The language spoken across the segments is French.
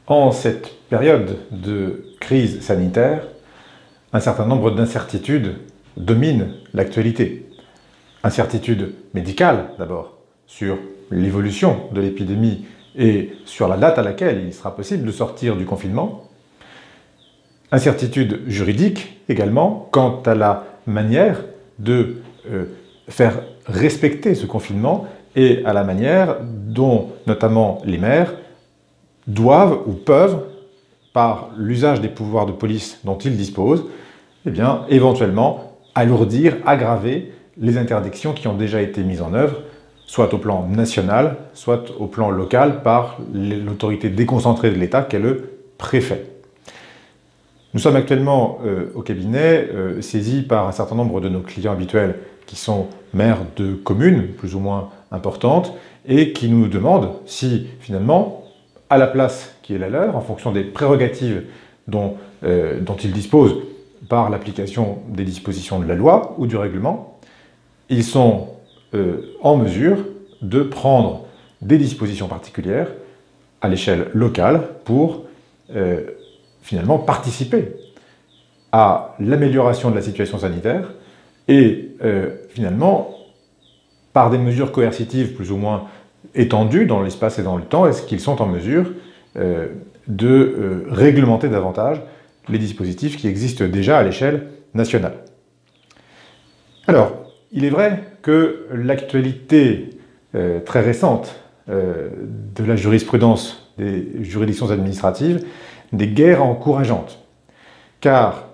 En cette période de crise sanitaire, un certain nombre d'incertitudes dominent l'actualité. Incertitudes médicales d'abord, sur l'évolution de l'épidémie et sur la date à laquelle il sera possible de sortir du confinement. Incertitudes juridiques également quant à la manière de faire respecter ce confinement et à la manière dont notamment les maires doivent ou peuvent, par l'usage des pouvoirs de police dont ils disposent, eh bien, éventuellement alourdir, aggraver les interdictions qui ont déjà été mises en œuvre, soit au plan national, soit au plan local, par l'autorité déconcentrée de l'État qu'est le préfet. Nous sommes actuellement au cabinet saisis par un certain nombre de nos clients habituels qui sont maires de communes plus ou moins importantes et qui nous demandent si finalement, à la place qui est la leur, en fonction des prérogatives dont ils disposent par l'application des dispositions de la loi ou du règlement, ils sont en mesure de prendre des dispositions particulières à l'échelle locale pour finalement participer à l'amélioration de la situation sanitaire et finalement, par des mesures coercitives plus ou moins étendues dans l'espace et dans le temps, est-ce qu'ils sont en mesure de réglementer davantage les dispositifs qui existent déjà à l'échelle nationale. Alors, il est vrai que l'actualité très récente de la jurisprudence des juridictions administratives n'est guère encourageante, car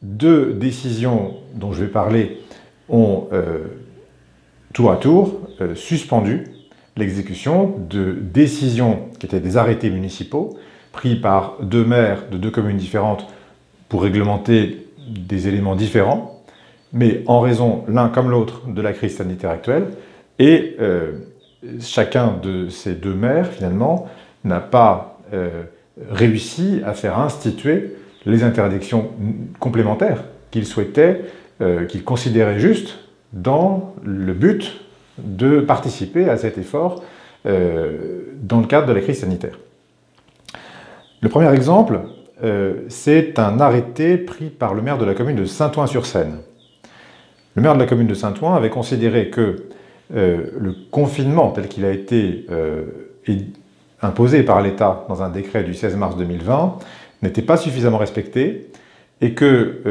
deux décisions dont je vais parler ont tour à tour suspendu l'exécution de décisions qui étaient des arrêtés municipaux pris par deux maires de deux communes différentes pour réglementer des éléments différents, mais en raison l'un comme l'autre de la crise sanitaire actuelle, et chacun de ces deux maires, finalement, n'a pas réussi à faire instituer les interdictions complémentaires qu'il souhaitait, qu'il considérait juste dans le but de participer à cet effort dans le cadre de la crise sanitaire. Le premier exemple, c'est un arrêté pris par le maire de la commune de Saint-Ouen-sur-Seine. Le maire de la commune de Saint-Ouen avait considéré que le confinement tel qu'il a été imposé par l'État dans un décret du 16 mars 2020 n'était pas suffisamment respecté et que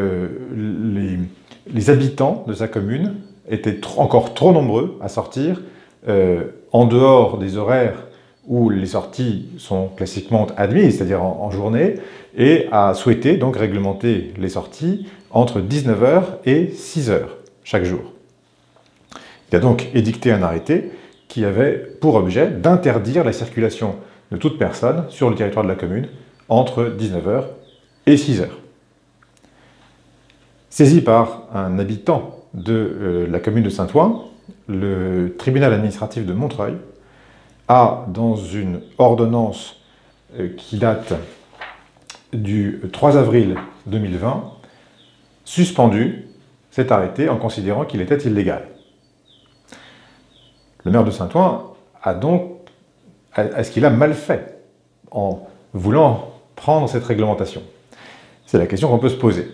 les habitants de sa commune étaient encore trop nombreux à sortir en dehors des horaires où les sorties sont classiquement admises, c'est-à-dire en journée, et a souhaité donc réglementer les sorties entre 19 h et 6 h chaque jour. Il a donc édicté un arrêté qui avait pour objet d'interdire la circulation de toute personne sur le territoire de la commune entre 19 h et 6 h. Saisi par un habitant de la commune de Saint-Ouen, le tribunal administratif de Montreuil a, dans une ordonnance qui date du 3 avril 2020, suspendu cet arrêté en considérant qu'il était illégal. Le maire de Saint-Ouen a donc, est-ce qu'il a mal fait en voulant prendre cette réglementation? C'est la question qu'on peut se poser.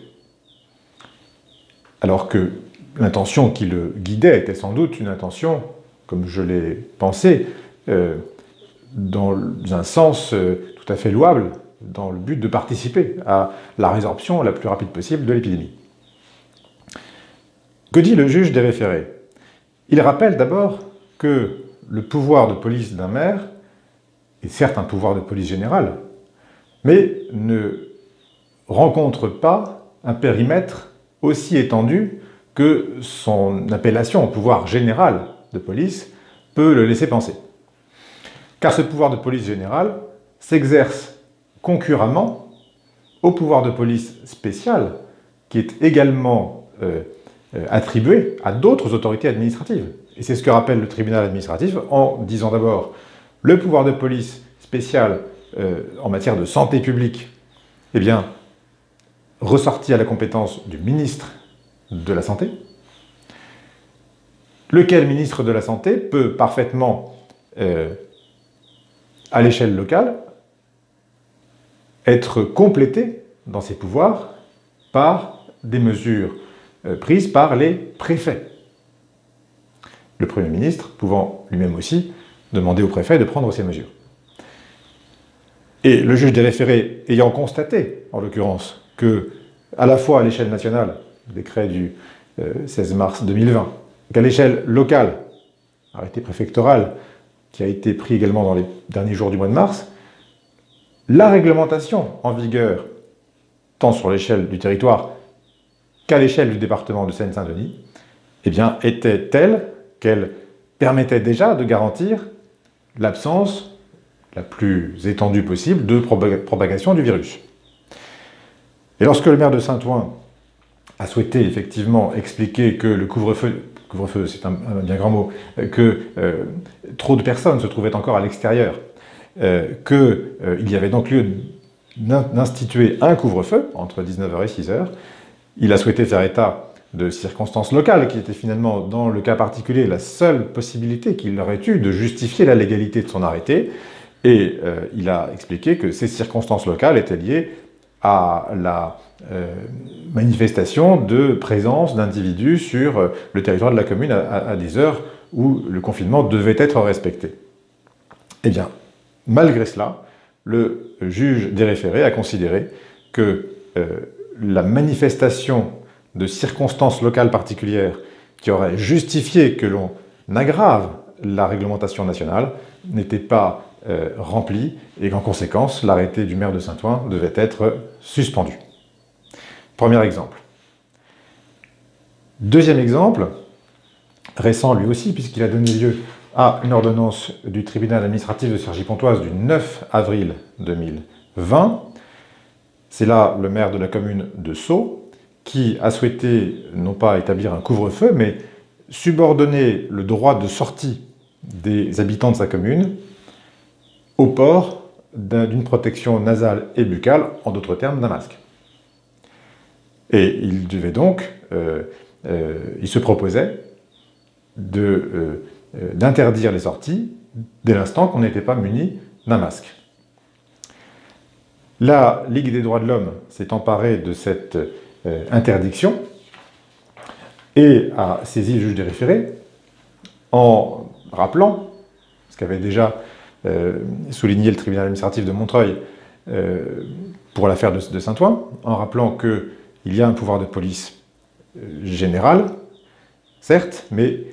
Alors que l'intention qui le guidait était sans doute une intention, comme je l'ai pensé, dans un sens tout à fait louable, dans le but de participer à la résorption la plus rapide possible de l'épidémie. Que dit le juge des référés? Il rappelle d'abord que le pouvoir de police d'un maire est certes un pouvoir de police générale, mais ne rencontre pas un périmètre aussi étendu que son appellation au pouvoir général de police peut le laisser penser. Car ce pouvoir de police général s'exerce concurremment au pouvoir de police spécial qui est également attribué à d'autres autorités administratives. Et c'est ce que rappelle le tribunal administratif en disant d'abord le pouvoir de police spécial en matière de santé publique, eh bien, ressorti à la compétence du ministre de la Santé, lequel ministre de la Santé peut parfaitement, à l'échelle locale, être complété dans ses pouvoirs par des mesures prises par les préfets. Le Premier ministre pouvant lui-même aussi demander au préfet de prendre ces mesures. Et le juge des référés ayant constaté, en l'occurrence, que, à la fois à l'échelle nationale, décret du 16 mars 2020, qu'à l'échelle locale, arrêté préfectoral, qui a été pris également dans les derniers jours du mois de mars, la réglementation en vigueur, tant sur l'échelle du territoire qu'à l'échelle du département de Seine-Saint-Denis, eh bien, était telle qu'elle permettait déjà de garantir l'absence la plus étendue possible de propagation du virus. Et lorsque le maire de Saint-Ouen a souhaité effectivement expliquer que le couvre-feu c'est un bien grand mot, que trop de personnes se trouvaient encore à l'extérieur, qu'il y avait donc lieu d'instituer un couvre-feu entre 19h et 6h, il a souhaité faire état de circonstances locales, qui étaient finalement, dans le cas particulier, la seule possibilité qu'il aurait eu de justifier la légalité de son arrêté, et il a expliqué que ces circonstances locales étaient liées à la manifestation de présence d'individus sur le territoire de la commune à des heures où le confinement devait être respecté. Eh bien, malgré cela, le juge des référés a considéré que la manifestation de circonstances locales particulières qui auraient justifié que l'on aggrave la réglementation nationale n'était pas remplie et qu'en conséquence, l'arrêté du maire de Saint-Ouen devait être suspendu. Premier exemple. Deuxième exemple, récent lui aussi, puisqu'il a donné lieu à une ordonnance du tribunal administratif de Cergy-Pontoise du 9 avril 2020. C'est là le maire de la commune de Sceaux qui a souhaité non pas établir un couvre-feu, mais subordonner le droit de sortie des habitants de sa commune au port d'une protection nasale et buccale, en d'autres termes d'un masque. Et il devait donc, il se proposait d'interdire les sorties dès l'instant qu'on n'était pas muni d'un masque. La Ligue des droits de l'homme s'est emparée de cette interdiction et a saisi le juge des référés en rappelant, ce qu'avait déjà souligné le tribunal administratif de Montreuil pour l'affaire de Saint-Ouen, en rappelant qu'il y a un pouvoir de police général, certes, mais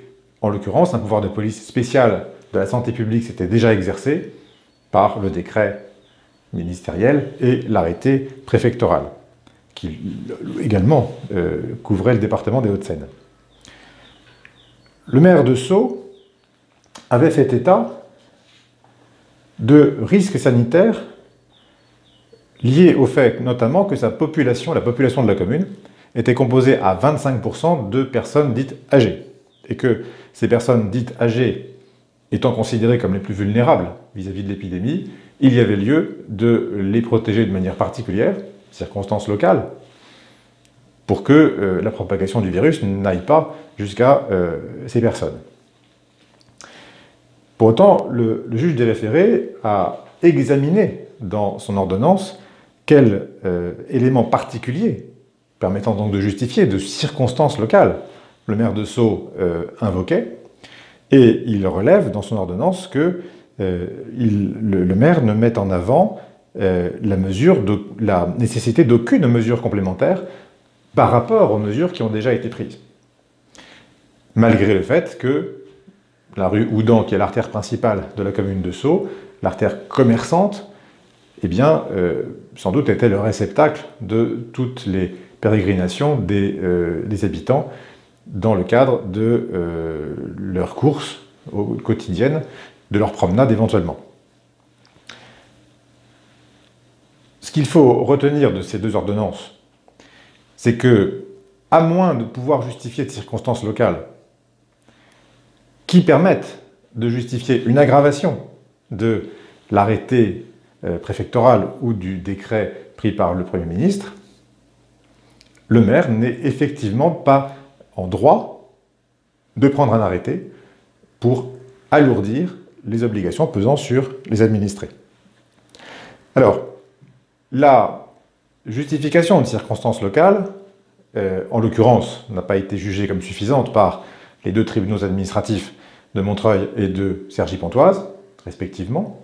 en l'occurrence, un pouvoir de police spécial de la santé publique s'était déjà exercé par le décret ministériel et l'arrêté préfectoral, qui également couvrait le département des Hauts-de-Seine. Le maire de Sceaux avait fait état de risques sanitaires liés au fait notamment que sa population, la population de la commune, était composée à 25% de personnes dites âgées, et que ces personnes dites âgées étant considérées comme les plus vulnérables vis-à-vis de l'épidémie, il y avait lieu de les protéger de manière particulière, circonstances locales, pour que la propagation du virus n'aille pas jusqu'à ces personnes. Pour autant, le juge des référés a examiné dans son ordonnance quel élément particulier, permettant donc de justifier de circonstances locales, le maire de Sceaux invoquait, et il relève dans son ordonnance que le maire ne met en avant la nécessité d'aucune mesure complémentaire par rapport aux mesures qui ont déjà été prises. Malgré le fait que la rue Houdan, qui est l'artère principale de la commune de Sceaux, l'artère commerçante, eh bien, sans doute était le réceptacle de toutes les pérégrinations des habitants dans le cadre de leurs courses quotidiennes, de leurs promenades éventuellement. Ce qu'il faut retenir de ces deux ordonnances, c'est que, à moins de pouvoir justifier de circonstances locales qui permettent de justifier une aggravation de l'arrêté préfectoral ou du décret pris par le Premier ministre, le maire n'est effectivement pas en droit de prendre un arrêté pour alourdir les obligations pesant sur les administrés. Alors, La justification de circonstances locales, en l'occurrence, n'a pas été jugée comme suffisante par les deux tribunaux administratifs de Montreuil et de Cergy-Pontoise, respectivement.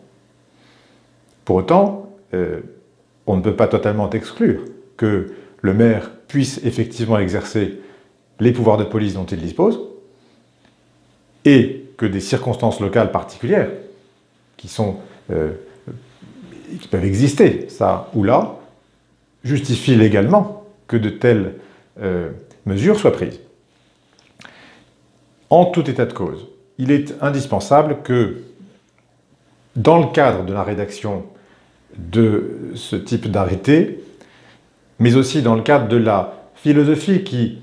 Pour autant, on ne peut pas totalement exclure que le maire puisse effectivement exercer les pouvoirs de police dont il dispose et que des circonstances locales particulières qui peuvent exister, ça ou là, justifient légalement que de telles mesures soient prises. En tout état de cause, il est indispensable que, dans le cadre de la rédaction de ce type d'arrêté, mais aussi dans le cadre de la philosophie qui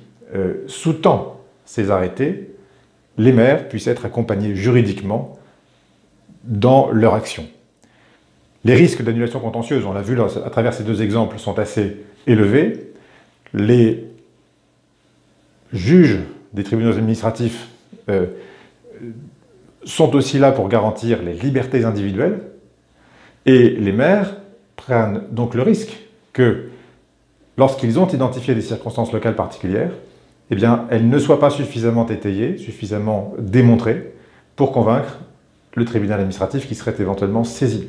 sous-tend ces arrêtés, les maires puissent être accompagnés juridiquement dans leur action. Les risques d'annulation contentieuse, on l'a vu à travers ces deux exemples, sont assez élevés. Les juges des tribunaux administratifs sont aussi là pour garantir les libertés individuelles, et les maires prennent donc le risque que, lorsqu'ils ont identifié des circonstances locales particulières, eh bien, elles ne soient pas suffisamment étayées, suffisamment démontrées, pour convaincre le tribunal administratif qui serait éventuellement saisi.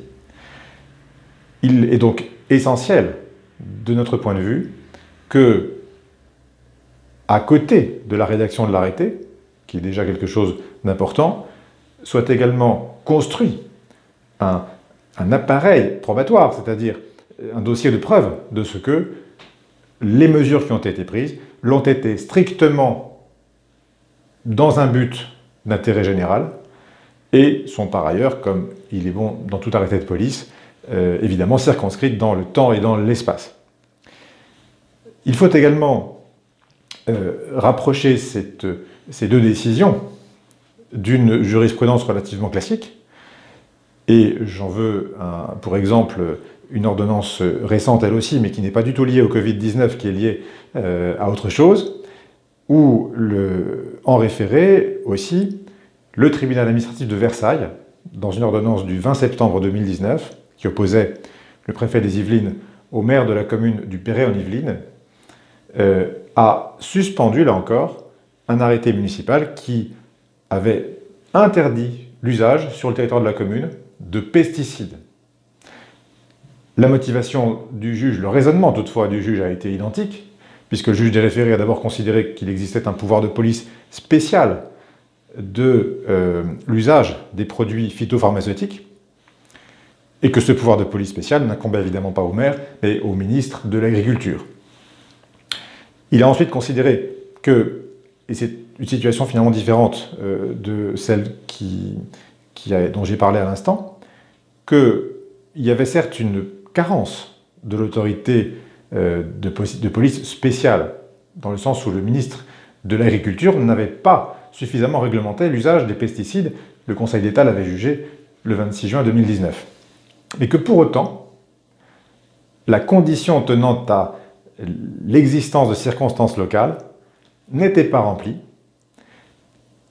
Il est donc essentiel, de notre point de vue, que, à côté de la rédaction de l'arrêté, qui est déjà quelque chose d'important, soit également construit un appareil probatoire, c'est-à-dire un dossier de preuve de ce que les mesures qui ont été prises l'ont été strictement dans un but d'intérêt général et sont par ailleurs, comme il est bon dans tout arrêté de police, évidemment circonscrites dans le temps et dans l'espace. Il faut également rapprocher ces deux décisions d'une jurisprudence relativement classique, et j'en veux pour exemple une ordonnance récente elle aussi, mais qui n'est pas du tout liée au Covid-19, qui est liée à autre chose, où en référé aussi, le tribunal administratif de Versailles, dans une ordonnance du 20 septembre 2019, qui opposait le préfet des Yvelines au maire de la commune du Perret-en-Yvelines, a suspendu, là encore, un arrêté municipal qui avait interdit l'usage sur le territoire de la commune de pesticides. La motivation du juge, le raisonnement toutefois du juge a été identique, puisque le juge des référés a d'abord considéré qu'il existait un pouvoir de police spécial de l'usage des produits phytopharmaceutiques, et que ce pouvoir de police spécial n'incombait évidemment pas au maire, mais au ministre de l'Agriculture. Il a ensuite considéré que, et c'est une situation finalement différente de celle dont j'ai parlé à l'instant, qu'il y avait certes une carence de l'autorité de police spéciale, dans le sens où le ministre de l'Agriculture n'avait pas suffisamment réglementé l'usage des pesticides, le Conseil d'État l'avait jugé le 26 juin 2019. Mais que pour autant, la condition tenant à l'existence de circonstances locales n'était pas remplie,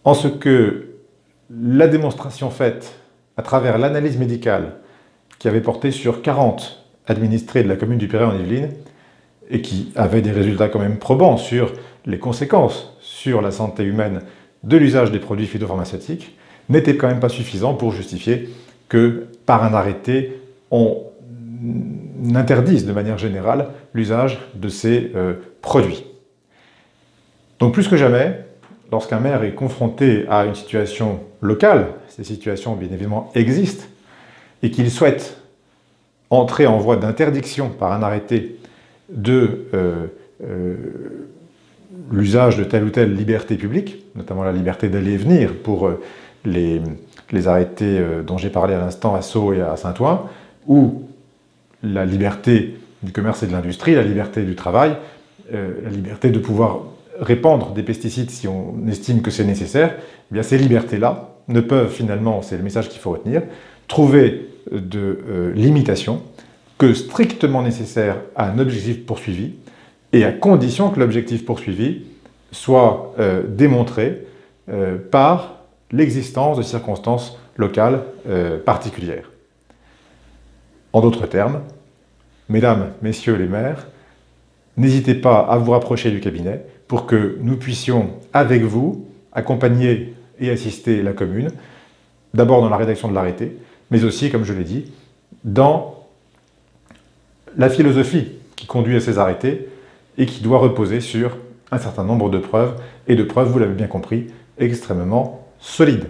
en ce que la démonstration faite à travers l'analyse médicale qui avait porté sur 40 administrés de la commune du Perret-en-Yvelines et qui avait des résultats quand même probants sur les conséquences sur la santé humaine de l'usage des produits phytopharmaceutiques, n'était quand même pas suffisant pour justifier que, par un arrêté, on interdise de manière générale l'usage de ces produits. Donc plus que jamais, lorsqu'un maire est confronté à une situation locale, ces situations bien évidemment existent, et qu'il souhaite entrer en voie d'interdiction par un arrêté de l'usage de telle ou telle liberté publique, notamment la liberté d'aller et venir pour les arrêtés dont j'ai parlé à l'instant à Sceaux et à Saint-Ouen, ou la liberté du commerce et de l'industrie, la liberté du travail, la liberté de pouvoir répandre des pesticides si on estime que c'est nécessaire, eh bien ces libertés-là ne peuvent finalement, c'est le message qu'il faut retenir, trouver de limitation que strictement nécessaire à un objectif poursuivi, et à condition que l'objectif poursuivi soit démontré par l'existence de circonstances locales particulières. En d'autres termes, mesdames, messieurs les maires, n'hésitez pas à vous rapprocher du cabinet pour que nous puissions, avec vous, accompagner et assister la commune, d'abord dans la rédaction de l'arrêté, mais aussi, comme je l'ai dit, dans la philosophie qui conduit à ces arrêtés et qui doit reposer sur un certain nombre de preuves, et de preuves, vous l'avez bien compris, extrêmement solides.